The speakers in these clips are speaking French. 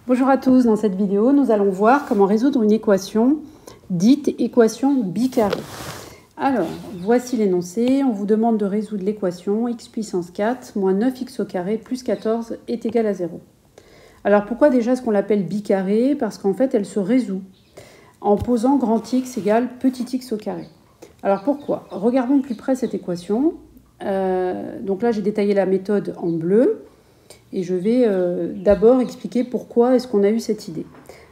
Bonjour à tous, dans cette vidéo, nous allons voir comment résoudre une équation dite équation bicarrée. Alors, voici l'énoncé. On vous demande de résoudre l'équation x puissance 4 moins 9x au carré plus 14 est égal à 0. Alors, pourquoi déjà est-ce qu'on l'appelle bicarrée? Parce qu'en fait, elle se résout en posant grand X égale petit x au carré. Alors, pourquoi? Regardons de plus près cette équation. Donc là, j'ai détaillé la méthode en bleu. Et je vais d'abord expliquer pourquoi est-ce qu'on a eu cette idée.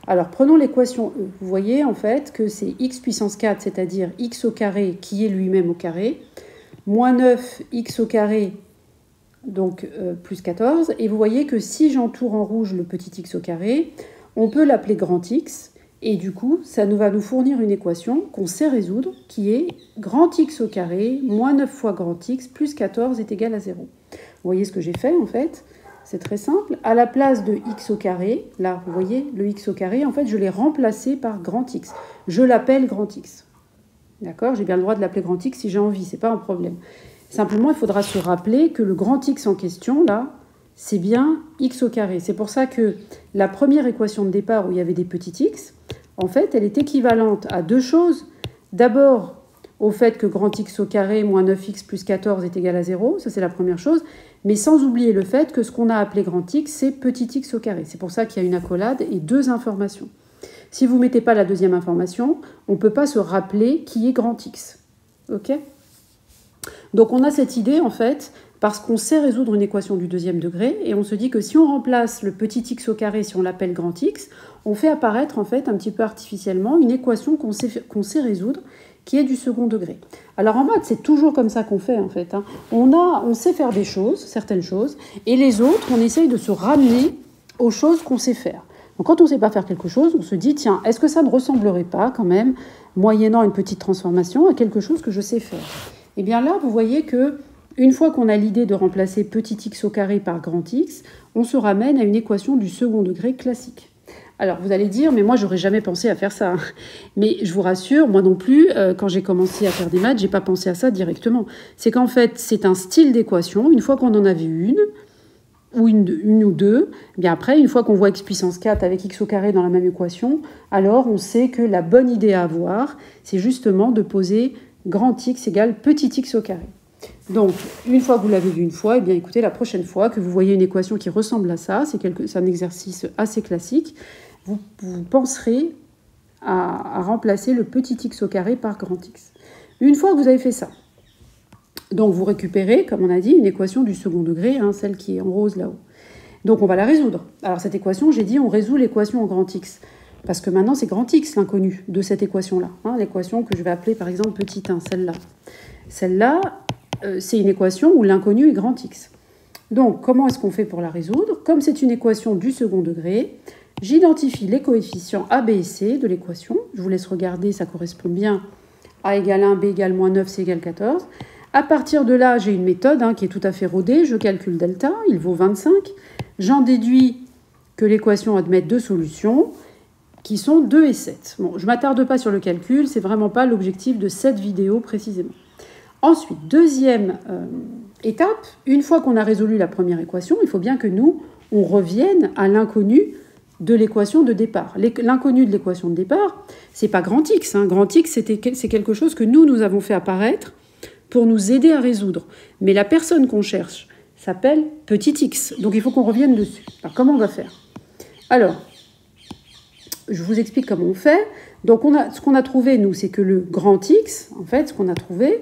Alors, prenons l'équation E. Vous voyez en fait que c'est x puissance 4, c'est-à-dire x au carré qui est lui-même au carré, moins 9x au carré, donc plus 14. Et vous voyez que si j'entoure en rouge le petit x au carré, on peut l'appeler grand X. Et du coup, ça va nous fournir une équation qu'on sait résoudre, qui est grand X au carré, moins 9 fois grand X, plus 14 est égal à 0. Vous voyez ce que j'ai fait en fait? C'est très simple. À la place de x au carré, là, vous voyez, le x au carré, en fait, je l'ai remplacé par grand X. Je l'appelle grand X. D'accord? J'ai bien le droit de l'appeler grand X si j'ai envie, c'est pas un problème. Simplement, il faudra se rappeler que le grand X en question, là, c'est bien x au carré. C'est pour ça que la première équation de départ où il y avait des petits x, en fait, elle est équivalente à deux choses. D'abord, au fait que grand X au carré moins 9x plus 14 est égal à 0, ça c'est la première chose, mais sans oublier le fait que ce qu'on a appelé grand X, c'est petit x au carré. C'est pour ça qu'il y a une accolade et deux informations. Si vous ne mettez pas la deuxième information, on ne peut pas se rappeler qui est grand X. Ok? Donc on a cette idée en fait, parce qu'on sait résoudre une équation du deuxième degré, et on se dit que si on remplace le petit x au carré, si on l'appelle grand X, on fait apparaître en fait un petit peu artificiellement une équation qu'on sait résoudre, qui est du second degré. Alors en maths, c'est toujours comme ça qu'on fait en fait. On sait faire des choses, certaines choses, et les autres, on essaye de se ramener aux choses qu'on sait faire. Donc quand on ne sait pas faire quelque chose, on se dit, tiens, est-ce que ça ne ressemblerait pas quand même, moyennant une petite transformation, à quelque chose que je sais faire? Et bien là, vous voyez que une fois qu'on a l'idée de remplacer petit x au carré par grand X, on se ramène à une équation du second degré classique. Alors, vous allez dire, mais moi, j'aurais jamais pensé à faire ça. Mais je vous rassure, moi non plus, quand j'ai commencé à faire des maths, j'ai pas pensé à ça directement. C'est qu'en fait, c'est un style d'équation. Une fois qu'on en a vu une ou deux, eh bien après, une fois qu'on voit x puissance 4 avec x au carré dans la même équation, alors on sait que la bonne idée à avoir, c'est justement de poser grand X égale petit x au carré. Donc, une fois que vous l'avez vu une fois, eh bien, écoutez, la prochaine fois que vous voyez une équation qui ressemble à ça, c'est un exercice assez classique, vous penserez à remplacer le petit x au carré par grand X. Une fois que vous avez fait ça, donc vous récupérez, comme on a dit, une équation du second degré, celle qui est en rose là-haut. Donc on va la résoudre. Alors cette équation, j'ai dit, on résout l'équation en grand X. Parce que maintenant, c'est grand X l'inconnu de cette équation-là. L'équation que je vais appeler par exemple petit 1, celle-là. Celle-là, c'est une équation où l'inconnu est grand X. Donc, comment est-ce qu'on fait pour la résoudre? Comme c'est une équation du second degré, j'identifie les coefficients A, B et C de l'équation. Je vous laisse regarder, ça correspond bien. A égale 1, B égale moins 9, C égale 14. À partir de là, j'ai une méthode qui est tout à fait rodée. Je calcule delta, il vaut 25. J'en déduis que l'équation admet deux solutions, qui sont 2 et 7. Bon, je ne m'attarde pas sur le calcul, c'est vraiment pas l'objectif de cette vidéo précisément. Ensuite, deuxième étape, une fois qu'on a résolu la première équation, il faut bien que nous, on revienne à l'inconnu de l'équation de départ. L'inconnu de l'équation de départ, c'est pas grand X. Grand X, c'est quelque chose que nous avons fait apparaître pour nous aider à résoudre. Mais la personne qu'on cherche s'appelle petit x. Donc il faut qu'on revienne dessus. Alors comment on va faire? Alors, je vous explique comment on fait. Donc, ce qu'on a trouvé, nous, c'est que le grand X, en fait, ce qu'on a trouvé,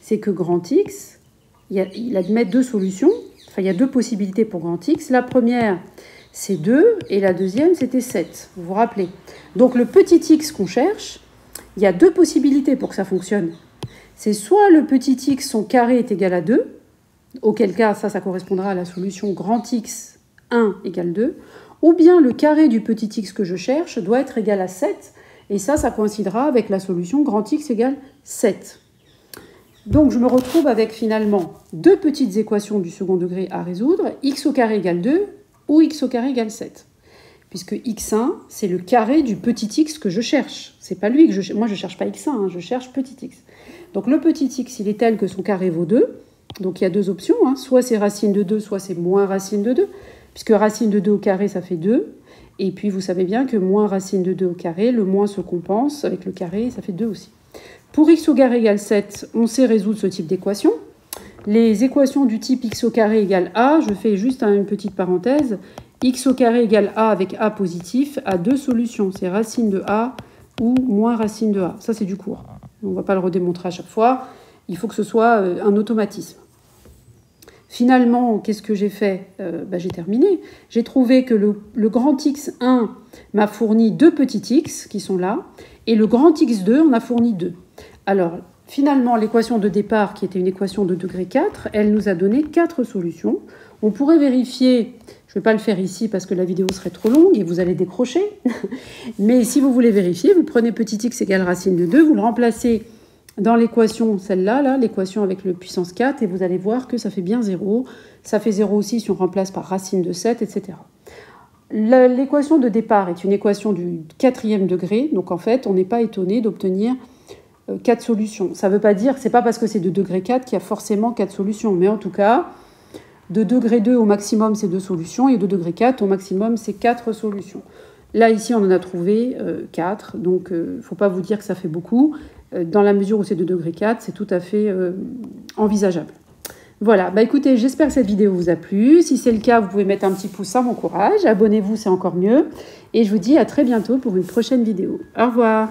c'est que grand X, il admet deux solutions. Enfin, il y a deux possibilités pour grand X. La première, c'est 2, et la deuxième, c'était 7. Vous vous rappelez? Donc, le petit x qu'on cherche, il y a deux possibilités pour que ça fonctionne. C'est soit le petit x, son carré est égal à 2, auquel cas, ça correspondra à la solution grand X 1 égale 2, ou bien le carré du petit x que je cherche doit être égal à 7, et ça coïncidera avec la solution grand X égale 7. Donc je me retrouve avec finalement deux petites équations du second degré à résoudre, x au carré égale 2 ou x au carré égale 7. Puisque x1, c'est le carré du petit x que je cherche. C'est pas lui que moi je ne cherche pas x1, je cherche petit x. Donc le petit x, il est tel que son carré vaut 2. Donc il y a deux options, soit c'est racine de 2, soit c'est moins racine de 2. puisque racine de 2 au carré, ça fait 2. Et puis, vous savez bien que moins racine de 2 au carré, le moins se compense avec le carré, ça fait 2 aussi. Pour x au carré égale 7, on sait résoudre ce type d'équation. Les équations du type x au carré égale a, je fais juste une petite parenthèse, x au carré égale a avec a positif a deux solutions, c'est racine de a ou moins racine de a. Ça, c'est du cours. On ne va pas le redémontrer à chaque fois. Il faut que ce soit un automatisme. Finalement, qu'est-ce que j'ai fait? J'ai terminé. J'ai trouvé que le grand X1 m'a fourni 2 petits x qui sont là, et le grand X2 en a fourni 2. Alors, finalement, l'équation de départ, qui était une équation de degré 4, elle nous a donné 4 solutions. On pourrait vérifier, je ne vais pas le faire ici parce que la vidéo serait trop longue et vous allez décrocher, mais si vous voulez vérifier, vous prenez petit x égale racine de 2, vous le remplacez dans l'équation, celle-là, l'équation avec le puissance 4, et vous allez voir que ça fait bien 0. Ça fait 0 aussi si on remplace par racine de 7, etc. L'équation de départ est une équation du 4e degré, donc en fait, on n'est pas étonné d'obtenir 4 solutions. Ça ne veut pas dire, c'est pas parce que c'est de degré 4 qu'il y a forcément 4 solutions, mais en tout cas, de degré 2 au maximum, c'est 2 solutions, et de degré 4 au maximum, c'est 4 solutions. Là, ici, on en a trouvé 4, donc il ne faut pas vous dire que ça fait beaucoup. Dans la mesure où c'est de degré 4, c'est tout à fait envisageable. Voilà, écoutez, j'espère que cette vidéo vous a plu. Si c'est le cas, vous pouvez mettre un petit pouce, ça m'encourage. Abonnez-vous, c'est encore mieux. Et je vous dis à très bientôt pour une prochaine vidéo. Au revoir.